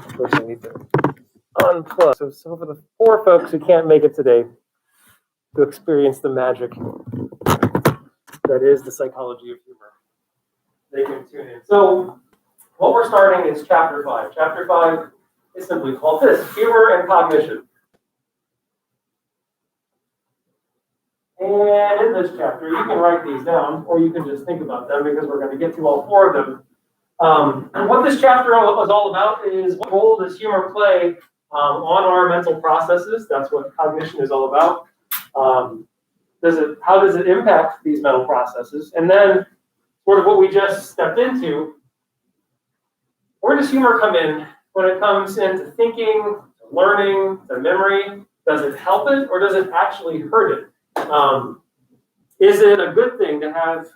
Of course, I need to unplug. So for the 4 folks who can't make it today to experience the magic that is the psychology of humor, they can tune in. So what we're starting is chapter 5. Chapter 5 is simply called this: humor and cognition. And in this chapter, you can write these down, or you can just think about them, because we're going to get to all 4 of them. And what this chapter is all about is, what role does humor play on our mental processes? That's what cognition is all about. How does it impact these mental processes? And then, sort of what we just stepped into, where does humor come in when it comes into thinking, learning, to memory? Does it help it, or does it actually hurt it? Is it a good thing to have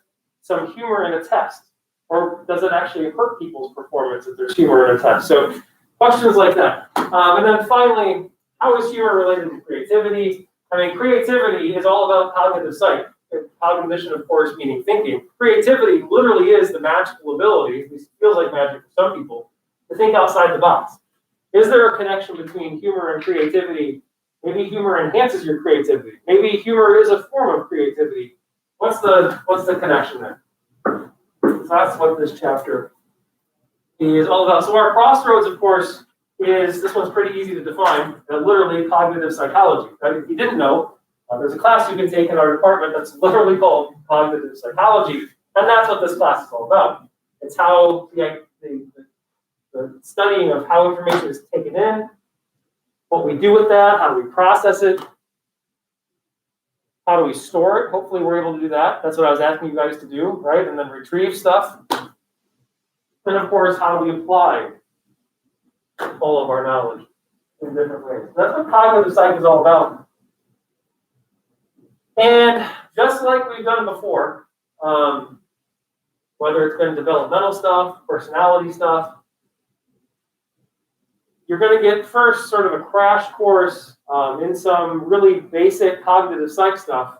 some humor in a test, or does it actually hurt people's performance if there's humor in a test? So questions like that. And then finally, how is humor related to creativity? I mean, creativity is all about cognitive psych. Cognition, of course, meaning thinking. Creativity literally is the magical ability, at least it feels like magic for some people, to think outside the box. Is there a connection between humor and creativity? Maybe humor enhances your creativity. Maybe humor is a form of creativity. What's the connection there? So that's what this chapter is all about. So our crossroads, of course, is, this one's pretty easy to define, literally cognitive psychology. Right? If you didn't know, there's a class you can take in our department that's literally called cognitive psychology, and that's what this class is all about. It's how the studying of how information is taken in, what we do with that, how do we process it, how do we store it? Hopefully we're able to do that. That's what I was asking you guys to do, right? And then retrieve stuff. And of course, how do we apply all of our knowledge in different ways? That's what cognitive psych is all about. And just like we've done before, whether it's been developmental stuff, personality stuff, you're going to get first sort of a crash course in some really basic cognitive psych stuff,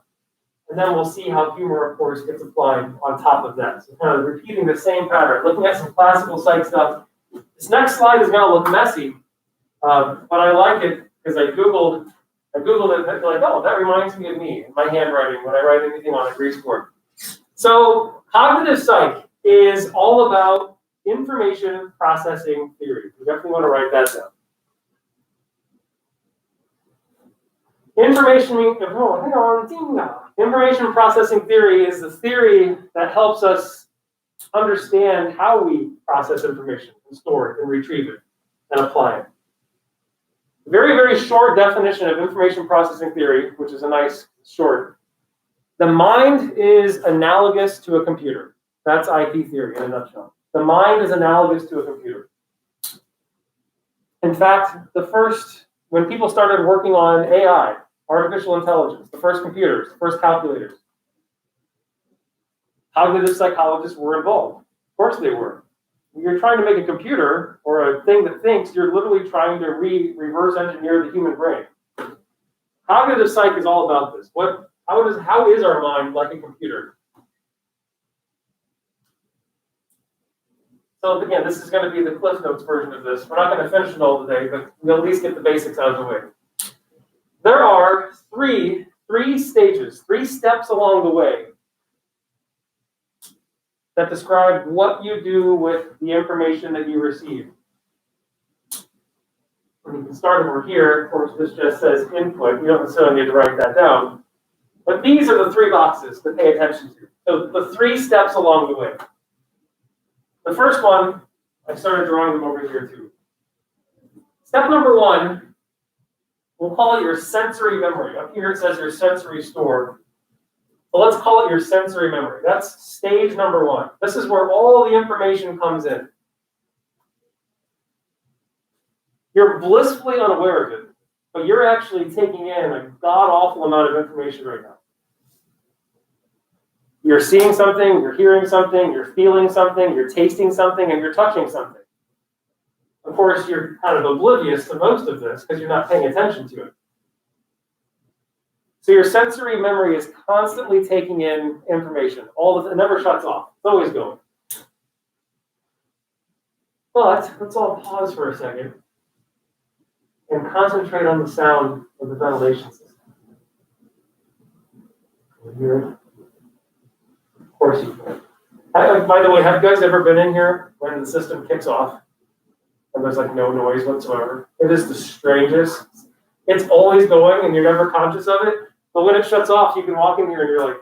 and then we'll see how humor, of course, gets applied on top of that. So kind of repeating the same pattern, looking at some classical psych stuff. This next slide is going to look messy, but I like it because I Googled it, and like, oh, that reminds me of me, my handwriting, when I write anything on a grease board. So cognitive psych is all about information processing theory. You definitely want to write that down. Information processing theory is the theory that helps us understand how we process information and store it and retrieve it and apply it. Very, very short definition of information processing theory, which is a nice short. The mind is analogous to a computer. That's IP theory in a nutshell. The mind is analogous to a computer. In fact, when people started working on AI, artificial intelligence, the first computers, the first calculators, cognitive psychologists were involved. Of course they were. When you're trying to make a computer or a thing that thinks, you're literally trying to reverse engineer the human brain. Cognitive psych is all about this. How is our mind like a computer? So again, this is going to be the Cliff Notes version of this. We're not going to finish it all today, but we'll at least get the basics out of the way. There are three stages, 3 steps along the way that describe what you do with the information that you receive. And you can start over here. Of course, this just says input. You don't necessarily need to write that down. But these are the 3 boxes to pay attention to. So the 3 steps along the way. The first one, I started drawing them over here too. Step number 1, we'll call it your sensory memory. Up here it says your sensory store. So let's call it your sensory memory. That's stage number 1. This is where all the information comes in. You're blissfully unaware of it, but you're actually taking in a god-awful amount of information right now. You're seeing something, you're hearing something, you're feeling something, you're tasting something, and you're touching something. Of course, you're kind of oblivious to most of this because you're not paying attention to it. So your sensory memory is constantly taking in information. It never shuts off. It's always going. But let's all pause for a second and concentrate on the sound of the ventilation system. Can you hear it? Of course you can. By the way, have you guys ever been in here when the system kicks off and there's like no noise whatsoever? It is the strangest. It's always going and you're never conscious of it. But when it shuts off, you can walk in here and you're like,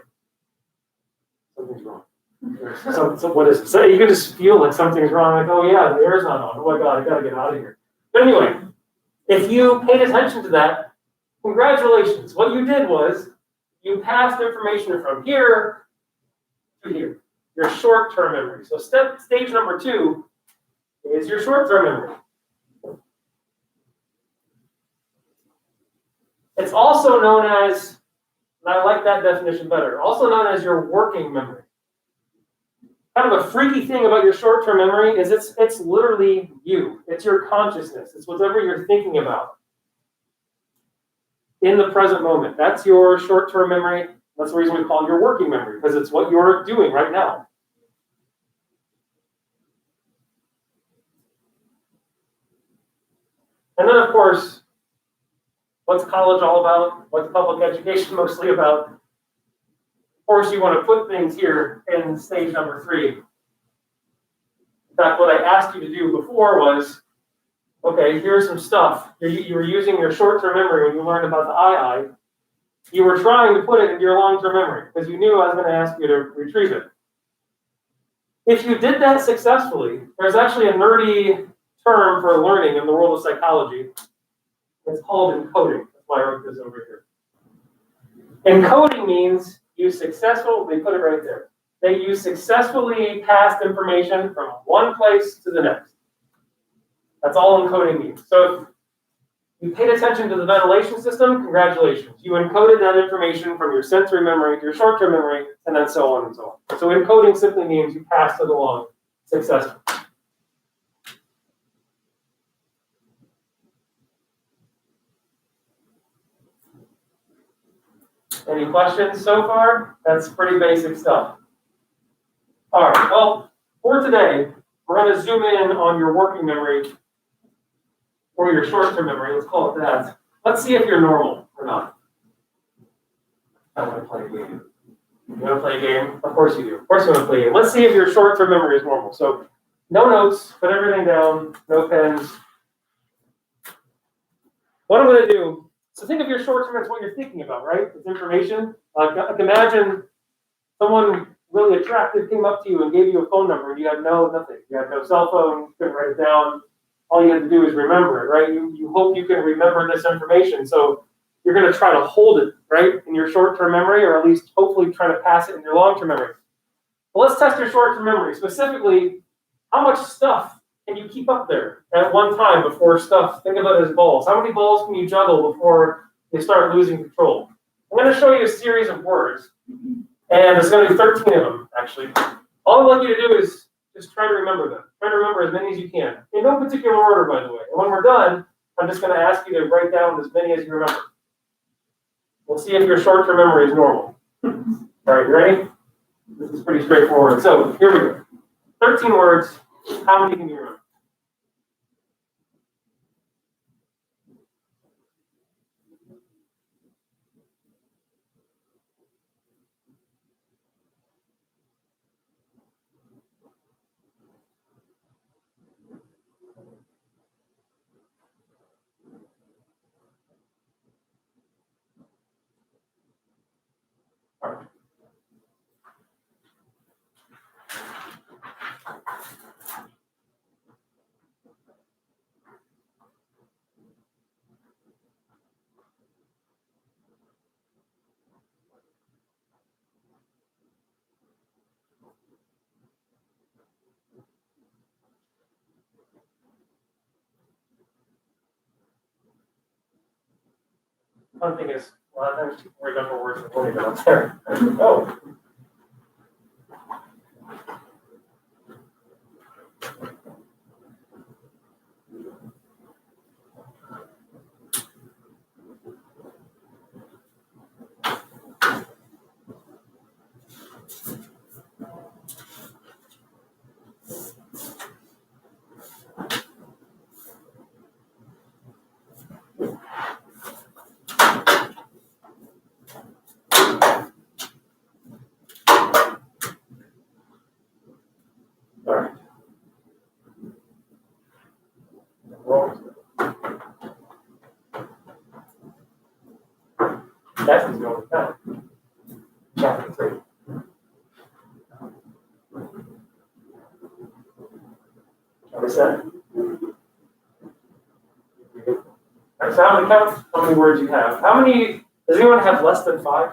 something's wrong. So what is it? So you can just feel like something's wrong. Like, oh yeah, the air's not on. Oh my God, I gotta get out of here. But anyway, if you paid attention to that, congratulations. What you did was you passed information from here to here. Your short-term memory. So stage number 2 is your short-term memory. It's also known as, and I like that definition better, also known as your working memory. Kind of a freaky thing about your short-term memory is it's literally you. It's your consciousness. It's whatever you're thinking about in the present moment. That's your short-term memory. That's the reason we call it your working memory, because it's what you're doing right now. And then, of course, what's college all about? What's public education mostly about? Of course, you want to put things here in stage number 3. In fact, what I asked you to do before was, okay, here's some stuff. You were using your short-term memory when you learned about the I. You were trying to put it into your long-term memory because you knew I was going to ask you to retrieve it. If you did that successfully, there's actually a nerdy term for learning in the world of psychology. It's called encoding. That's why I wrote this over here. Encoding means you successfully, they put it right there, that you successfully passed information from one place to the next. That's all encoding means. So if you paid attention to the ventilation system, congratulations. You encoded that information from your sensory memory to your short-term memory, and then so on and so on. So encoding simply means you passed it along successfully. Any questions so far? That's pretty basic stuff. All right, well, for today, we're going to zoom in on your working memory or your short-term memory, let's call it that. Let's see if you're normal or not. I want to play a game. You want to play a game? Of course you do. Of course you want to play a game. Let's see if your short-term memory is normal. So no notes, put everything down, no pens. What I'm going to do, so think of your short-term as what you're thinking about, right? It's information. Like imagine someone really attractive came up to you and gave you a phone number and you had nothing. You had no cell phone, you couldn't write it down. All you had to do is remember it, right? You hope you can remember this information. So you're going to try to hold it, right, in your short-term memory, or at least hopefully try to pass it in your long-term memory. Well, let's test your short-term memory. Specifically, how much stuff can you keep up there at one time before stuff? Think of it as balls. How many balls can you juggle before they start losing control? I'm going to show you a series of words, and there's going to be 13 of them, actually. All I'd like you to do is just try to remember them. Try to remember as many as you can. In no particular order, by the way. And when we're done, I'm just going to ask you to write down as many as you remember. We'll see if your short-term memory is normal. All right, you ready? This is pretty straightforward. So here we go. 13 words. How many can you remember? All right. Fun thing is, a lot of times people remember words that don't even up there. Oh. Cassie's going to count. Chapter 3. What is that? Alright, so how many counts? How many words you have? How many, does anyone have less than 5?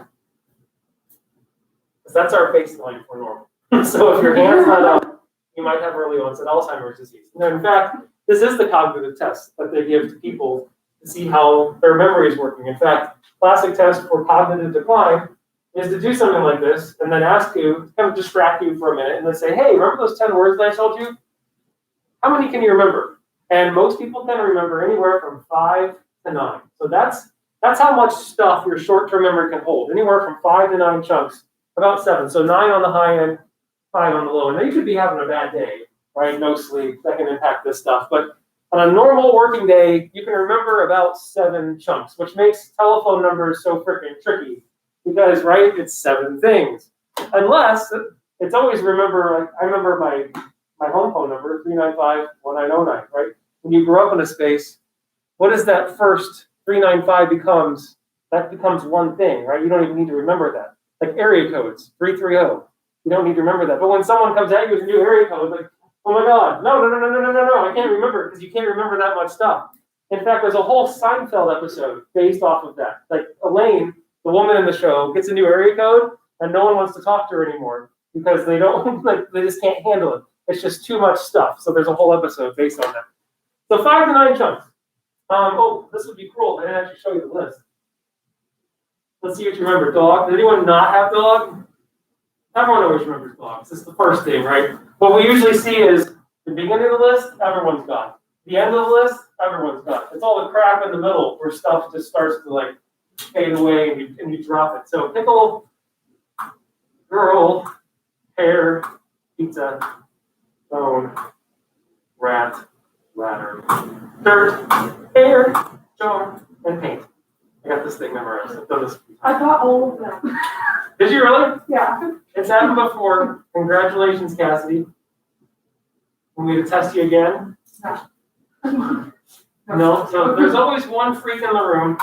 Because that's our baseline for normal. So if your hand's not up, you might have early onset Alzheimer's disease. And in fact, this is the cognitive test that they give to people to see how their memory is working. In fact, classic test for cognitive decline is to do something like this and then ask you, kind of distract you for a minute and then say, hey, remember those 10 words that I told you? How many can you remember? And most people can remember anywhere from 5 to 9. So that's how much stuff your short-term memory can hold. Anywhere from 5 to 9 chunks, about 7. So 9 on the high end, 5 on the low end. Now you could be having a bad day, right? No sleep, that can impact this stuff. But on a normal working day, you can remember about 7 chunks, which makes telephone numbers so freaking tricky. Because, right, it's 7 things. Unless, it's always remember, like, I remember my home phone number, 395-1909, right? When you grow up in a space, what is that first 395 becomes? That becomes one thing, right? You don't even need to remember that. Like area codes, 330. You don't need to remember that. But when someone comes at you with a new area code, like, oh my God, no, I can't remember, because you can't remember that much stuff. In fact, there's a whole Seinfeld episode based off of that. Like Elaine, the woman in the show, gets a new area code, and no one wants to talk to her anymore because they don't, like, they just can't handle it. It's just too much stuff. So there's a whole episode based on that. So 5 to 9 chunks. Oh, this would be cool. I didn't actually show you the list. Let's see what you remember. Dog. Does anyone not have dog? Everyone always remembers dogs. This is the first thing, right? What we usually see is the beginning of the list, everyone's gone. The end of the list, everyone's gone. It's all the crap in the middle where stuff just starts to like fade away and you drop it. So pickle, girl, hair, pizza, bone, rat, ladder, dirt, hair, jar, and paint. I got this thing memorized. I've done this. I got all of them. Did you really? Yeah. It's happened before. Congratulations, Cassidy. Want me to test you again? No. No. So there's always one freak in the room.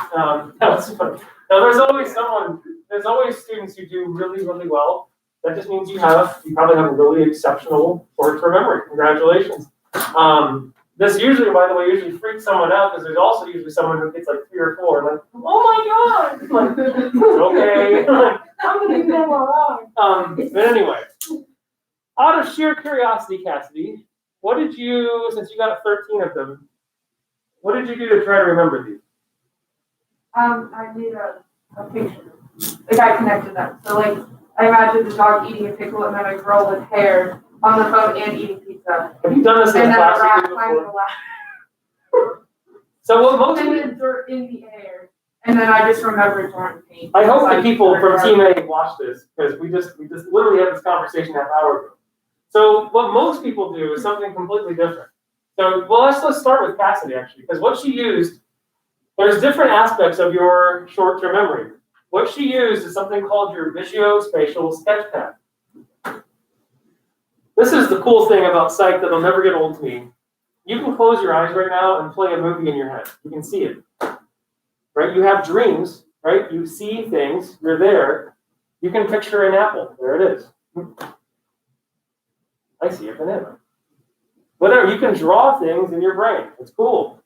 That's funny. Now there's always someone. There's always students who do really, really well. That just means you probably have a really exceptional short-term memory. Congratulations. This usually, by the way, freaks someone out because there's also usually someone who gets like 3 or 4, like, oh my God, like, okay, how did you know all right? But anyway, out of sheer curiosity, Cassidy, what did you, since you got 13 of them, what did you do to try to remember these? I made a picture. Like I connected them. So like I imagined the dog eating a pickle and then a girl with hair on the phone and eating pizza. Have you done this in class before? So what most and then dirt in the air. And then I just remembered drawing paint. I hope the people from Team A watch this, because we just literally had this conversation half hour ago. So what most people do is something completely different. So let's start with Cassidy actually, because what she used, there's different aspects of your short-term memory. What she used is something called your visuospatial sketchpad. This is the cool thing about psych that'll never get old to me. You can close your eyes right now and play a movie in your head. You can see it. Right? You have dreams, right? You see things, you're there. You can picture an apple. There it is. I see a banana. Whatever, you can draw things in your brain. It's cool.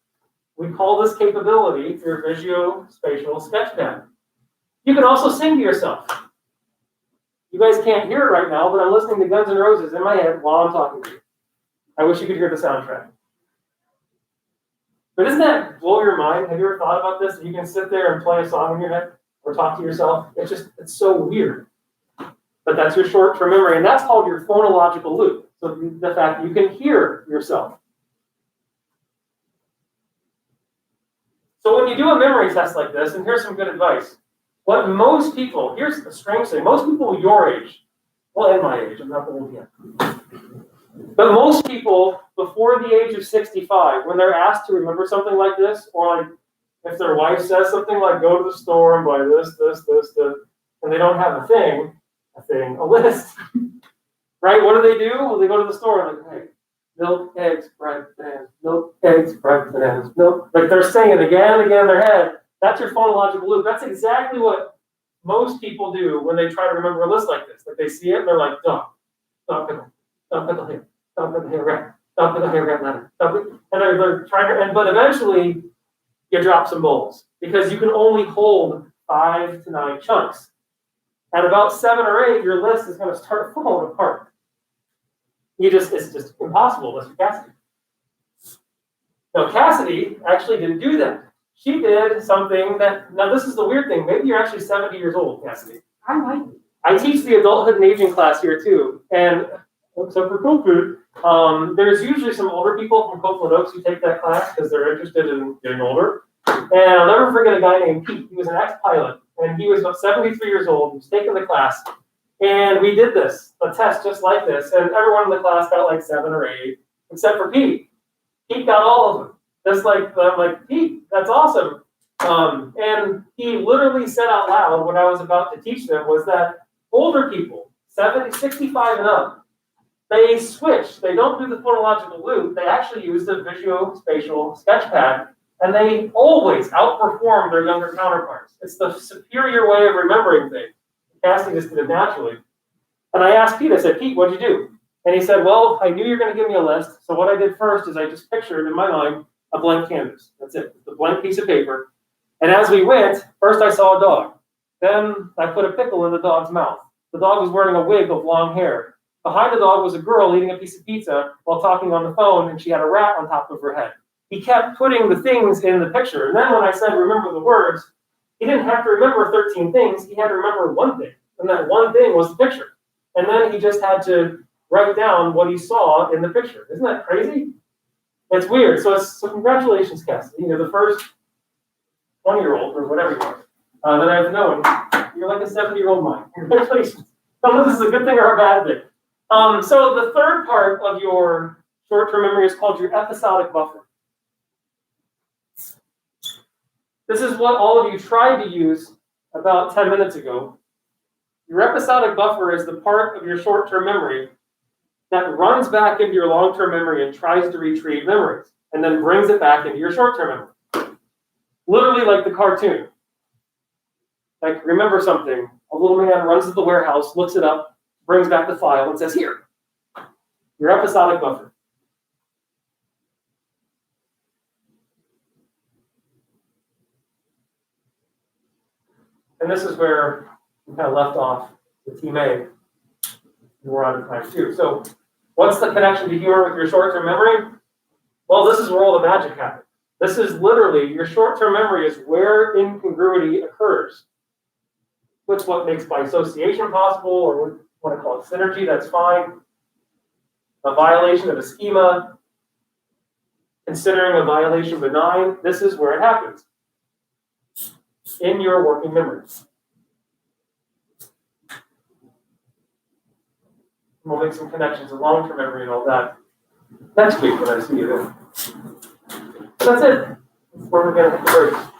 We call this capability your visuospatial sketchpad. You can also sing to yourself. You guys can't hear it right now, but I'm listening to Guns N' Roses in my head while I'm talking to you. I wish you could hear the soundtrack. But doesn't that blow your mind? Have you ever thought about this? That you can sit there and play a song in your head or talk to yourself? It's so weird. But that's your short-term memory, and that's called your phonological loop. So the fact that you can hear yourself. So when you do a memory test like this, and here's some good advice. What most people, here's the strange thing, most people your age, well, and my age, I'm not old yet. But most people before the age of 65, when they're asked to remember something like this, or like if their wife says something like go to the store and buy this, and they don't have a list, right? What do? Well, they go to the store and like, hey, milk, eggs, bread, bananas, milk, eggs. eggs, bread, bananas, milk. Like they're saying it again and again in their head. That's your phonological loop. That's exactly what most people do when they try to remember a list like this. Like they see it and they're like, dog pickle here, dog pickle here, rat, dog pickle here, rat, ladder, and they're trying to, but eventually you drop some bowls because you can only hold 5 to 9 chunks. At about 7 or 8, your list is going to start falling apart. It's just impossible, Mr. Cassidy. Now, Cassidy actually didn't do that. She did something that, now this is the weird thing, maybe you're actually 70 years old, Cassidy. I might be. I teach the adulthood and aging class here too, and except for COVID, there's usually some older people from Copeland Oaks who take that class because they're interested in getting older. And I'll never forget a guy named Pete. He was an ex-pilot, and he was about 73 years old. He was taking the class, and we did this, a test just like this, and everyone in the class got like 7 or 8, except for Pete. Pete got all of them. Just like, I'm like, Pete, that's awesome. And he literally said out loud what I was about to teach them was that older people, 70, 65 and up, they switch. They don't do the phonological loop. They actually use the visuospatial sketch pad, and they always outperform their younger counterparts. It's the superior way of remembering things. Cassidy just did it naturally. And I asked Pete, I said, Pete, what'd you do? And he said, well, I knew you were going to give me a list. So what I did first is I just pictured in my mind a blank canvas. That's it. It's a blank piece of paper. And as we went, first I saw a dog. Then I put a pickle in the dog's mouth. The dog was wearing a wig of long hair. Behind the dog was a girl eating a piece of pizza while talking on the phone, and she had a rat on top of her head. He kept putting the things in the picture. And then when I said, remember the words, he didn't have to remember 13 things. He had to remember one thing. And that one thing was the picture. And then he just had to write down what he saw in the picture. Isn't that crazy? It's weird. So congratulations, Cassidy. You're the first 20-year-old or whatever you are that I've known. You're like a 70-year-old mind. Congratulations. I don't know if this is a good thing or a bad thing. So the third part of your short-term memory is called your episodic buffer. This is what all of you tried to use about 10 minutes ago. Your episodic buffer is the part of your short-term memory that runs back into your long-term memory and tries to retrieve memories, and then brings it back into your short-term memory. Literally like the cartoon. Like, remember something. A little man runs to the warehouse, looks it up, brings back the file, and says, here, your episodic buffer. And this is where we kind of left off with Team A. And we're on to time 2. So what's the connection to humor with your short-term memory? Well, this is where all the magic happens. This is literally, your short-term memory is where incongruity occurs. It's what makes by association possible, or we want to call it synergy, that's fine. A violation of a schema, considering a violation benign, this is where it happens. In your working memory. We'll make some connections to long-term memory and all that next week when I see you then. So that's it. That's where we're going to hit the brakes.